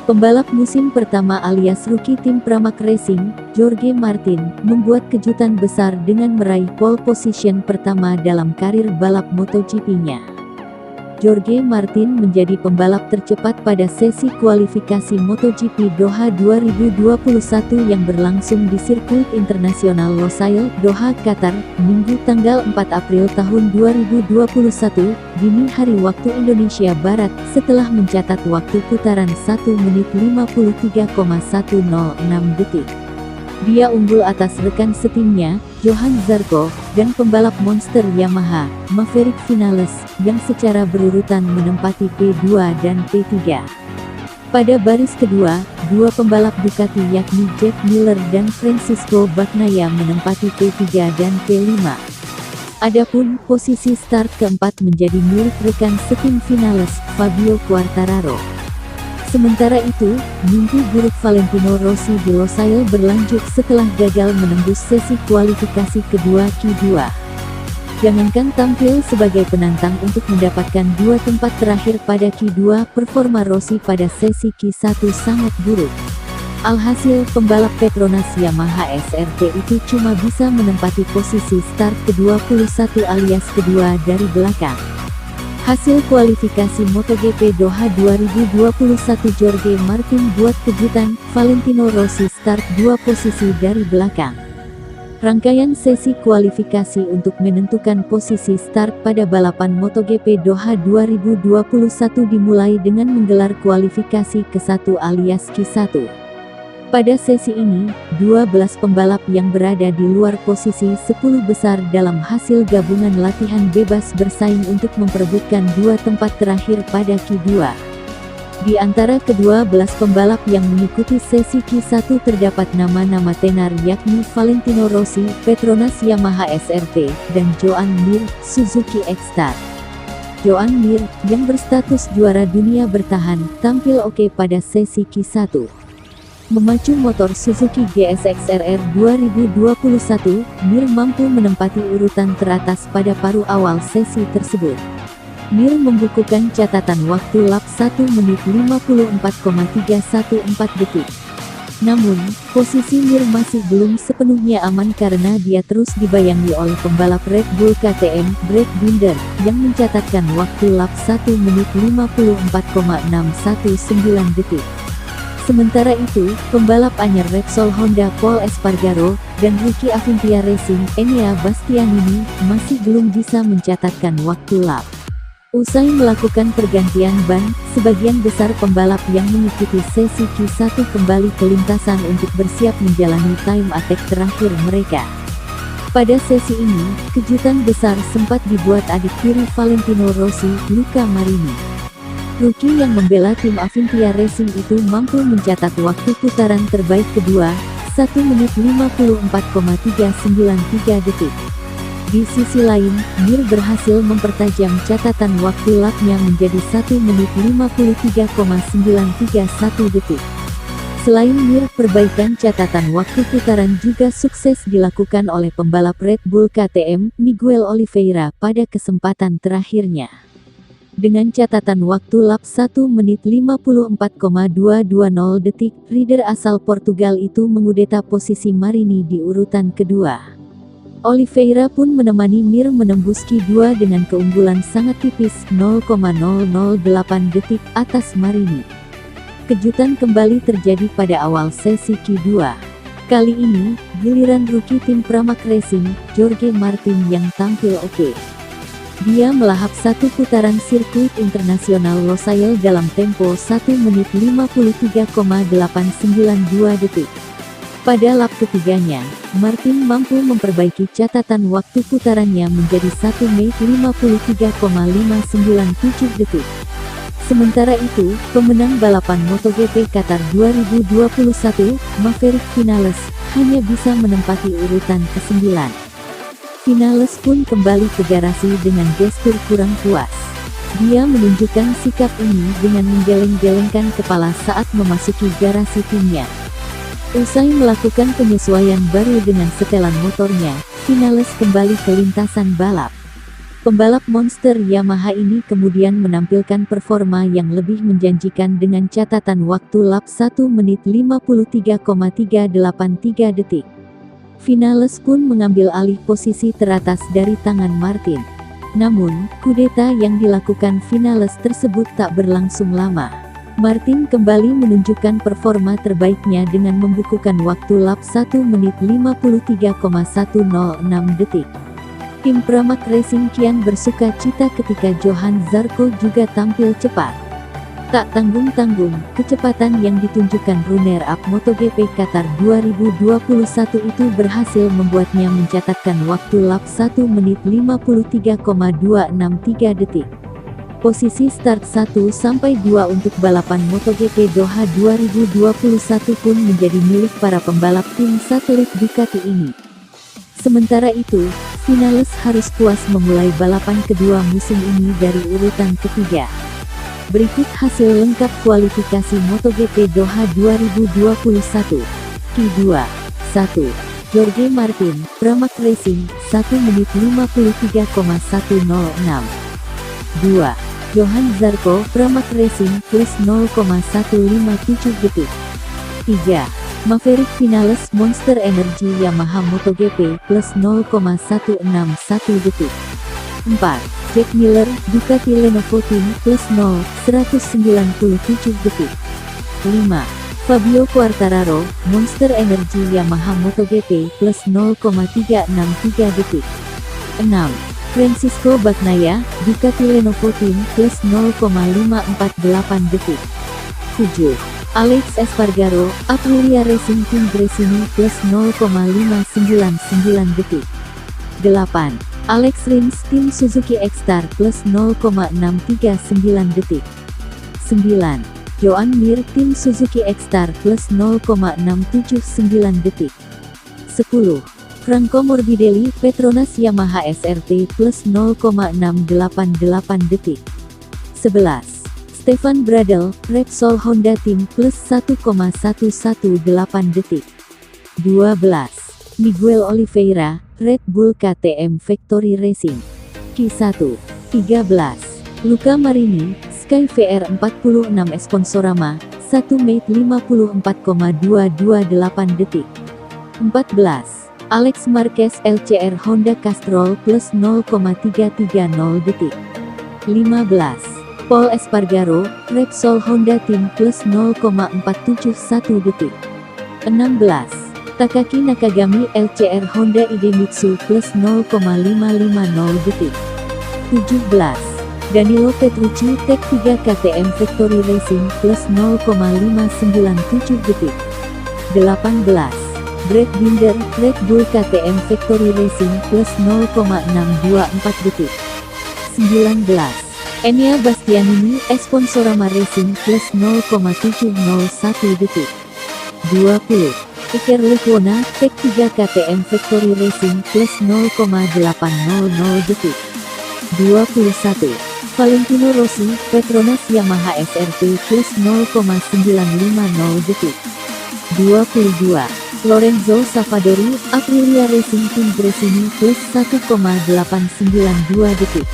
Pembalap musim pertama alias rookie tim Pramac Racing, Jorge Martin, membuat kejutan besar dengan meraih pole position pertama dalam karir balap MotoGP-nya. Jorge Martin menjadi pembalap tercepat pada sesi kualifikasi MotoGP Doha 2021 yang berlangsung di sirkuit internasional Losail, Doha, Qatar, Minggu tanggal 4 April tahun 2021, dini hari waktu Indonesia Barat, setelah mencatat waktu putaran 1 menit 53,106 detik. Dia unggul atas rekan setimnya, Johan Zarco, dan pembalap monster Yamaha, Maverick Vinales, yang secara berurutan menempati P2 dan P3. Pada baris kedua, dua pembalap Ducati yakni Jack Miller dan Francisco Bagnaia menempati P3 dan P5. Adapun posisi start keempat menjadi milik rekan setim Vinales, Fabio Quartararo. Sementara itu, mimpi buruk Valentino Rossi di Losail berlanjut setelah gagal menembus sesi kualifikasi kedua Q2. Jangankan tampil sebagai penantang untuk mendapatkan dua tempat terakhir pada Q2, performa Rossi pada sesi Q1 sangat buruk. Alhasil, pembalap Petronas Yamaha SRT itu cuma bisa menempati posisi start ke-21 alias kedua dari belakang. Hasil kualifikasi MotoGP Doha 2021 Jorge Martin buat kejutan, Valentino Rossi start dua posisi dari belakang. Rangkaian sesi kualifikasi untuk menentukan posisi start pada balapan MotoGP Doha 2021 dimulai dengan menggelar kualifikasi ke-1 alias Q1. Pada sesi ini, 12 pembalap yang berada di luar posisi 10 besar dalam hasil gabungan latihan bebas bersaing untuk memperebutkan dua tempat terakhir pada Q2. Di antara ke-12 pembalap yang mengikuti sesi Q1 terdapat nama-nama tenar yakni Valentino Rossi, Petronas Yamaha SRT, dan Joan Mir, Suzuki X-Star. Joan Mir, yang berstatus juara dunia bertahan, tampil oke pada sesi Q1. Memacu motor Suzuki GSX-RR 2021, Mir mampu menempati urutan teratas pada paruh awal sesi tersebut. Mir membukukan catatan waktu lap 1 menit 54,314 detik. Namun, posisi Mir masih belum sepenuhnya aman karena dia terus dibayangi oleh pembalap Red Bull KTM, Brad Binder, yang mencatatkan waktu lap 1 menit 54,619 detik. Sementara itu, pembalap anyar Repsol Honda Pol Espargaro, dan rookie Avintia Racing, Enea Bastianini, masih belum bisa mencatatkan waktu lap. Usai melakukan pergantian ban, sebagian besar pembalap yang mengikuti sesi Q1 kembali ke lintasan untuk bersiap menjalani time attack terakhir mereka. Pada sesi ini, kejutan besar sempat dibuat adik tiri Valentino Rossi, Luca Marini. Rookie yang membela tim Avintia Racing itu mampu mencatat waktu putaran terbaik kedua, 1 menit 54,393 detik. Di sisi lain, Mir berhasil mempertajam catatan waktu lapnya menjadi 1 menit 53,931 detik. Selain Mir, perbaikan catatan waktu putaran juga sukses dilakukan oleh pembalap Red Bull KTM, Miguel Oliveira, pada kesempatan terakhirnya. Dengan catatan waktu lap 1 menit 54,220 detik, rider asal Portugal itu mengudeta posisi Marini di urutan kedua. Oliveira pun menemani Mir menembus Q2 dengan keunggulan sangat tipis 0,008 detik atas Marini. Kejutan kembali terjadi pada awal sesi Q2. Kali ini, giliran rookie tim Pramac Racing, Jorge Martin yang tampil oke. Dia melahap satu putaran sirkuit internasional Losail dalam tempo 1 menit 53,892 detik. Pada lap ketiganya, Martin mampu memperbaiki catatan waktu putarannya menjadi 1 menit 53,597 detik. Sementara itu, pemenang balapan MotoGP Qatar 2021, Maverick Vinales, hanya bisa menempati urutan ke-9. Vinales pun kembali ke garasi dengan gestur kurang puas. Dia menunjukkan sikap ini dengan menggeleng-gelengkan kepala saat memasuki garasi timnya. Usai melakukan penyesuaian baru dengan setelan motornya, Vinales kembali ke lintasan balap. Pembalap monster Yamaha ini kemudian menampilkan performa yang lebih menjanjikan dengan catatan waktu lap 1 menit 53,383 detik. Vinales pun mengambil alih posisi teratas dari tangan Martin. Namun, kudeta yang dilakukan Vinales tersebut tak berlangsung lama. Martin kembali menunjukkan performa terbaiknya dengan membukukan waktu lap 1 menit 53,106 detik. Tim Pramac Racing kian bersuka cita ketika Johan Zarco juga tampil cepat. Tak tanggung-tanggung, kecepatan yang ditunjukkan runner-up MotoGP Qatar 2021 itu berhasil membuatnya mencatatkan waktu lap 1 menit 53,263 detik. Posisi start 1-2 untuk balapan MotoGP Doha 2021 pun menjadi milik para pembalap tim satelit Ducati ini. Sementara itu, Vinales harus puas memulai balapan kedua musim ini dari urutan ketiga. Berikut hasil lengkap kualifikasi MotoGP Doha 2021. Q2, 1. Jorge Martin, Pramac Racing, 1 menit 53,106. 2. Johan Zarco, Pramac Racing, plus 0,157 detik. 3. Maverick Vinales Monster Energy Yamaha MotoGP, plus 0,161 detik. 4. Jack Miller, Ducati Lenovo Team, plus 197 detik. 5. Fabio Quartararo, Monster Energy Yamaha MotoGP, plus 0,363 detik. 6. Francisco Bagnaia, Ducati Lenovo Team, plus 0,548 detik. 7. Alex Espargaro, Aprilia Racing Team Gresini, plus 0,599 detik. 8. Alex Rins Tim Suzuki X-Star, plus 0,639 detik. 9. Joan Mir Tim Suzuki X-Star, plus 0,679 detik. 10. Franco Morbidelli Petronas Yamaha SRT, plus 0,688 detik. 11. Stefan Bradl, Repsol Honda Team, plus 1,118 detik. 12. Miguel Oliveira, Red Bull KTM Factory Racing. Q1, 13. Luca Marini, Sky VR46 Sponsorama, 1 menit 54,228 detik. 14. Alex Marquez LCR Honda Castrol, plus 0,330 detik. 15. Pol Espargaro, Repsol Honda Team, plus 0,471 detik. 16. Takaki Nakagami LCR Honda Idemitsu, plus 0,550 detik. 17. Danilo Petrucci Tech 3 KTM Factory Racing, plus 0,597 detik. 18. Brad Binder Red Bull KTM Factory Racing, plus 0,624 detik. 19. Enea Bastianini Sponsorama Racing, plus 0,701 detik. 20. Iker Lecuona Tech 3 KTM Factory Racing, plus 0,800 detik. 21. Valentino Rossi Petronas Yamaha SRT, plus 0,950 detik. 22. Lorenzo Savadori Aprilia Racing Team Gresini, plus 1,892 detik.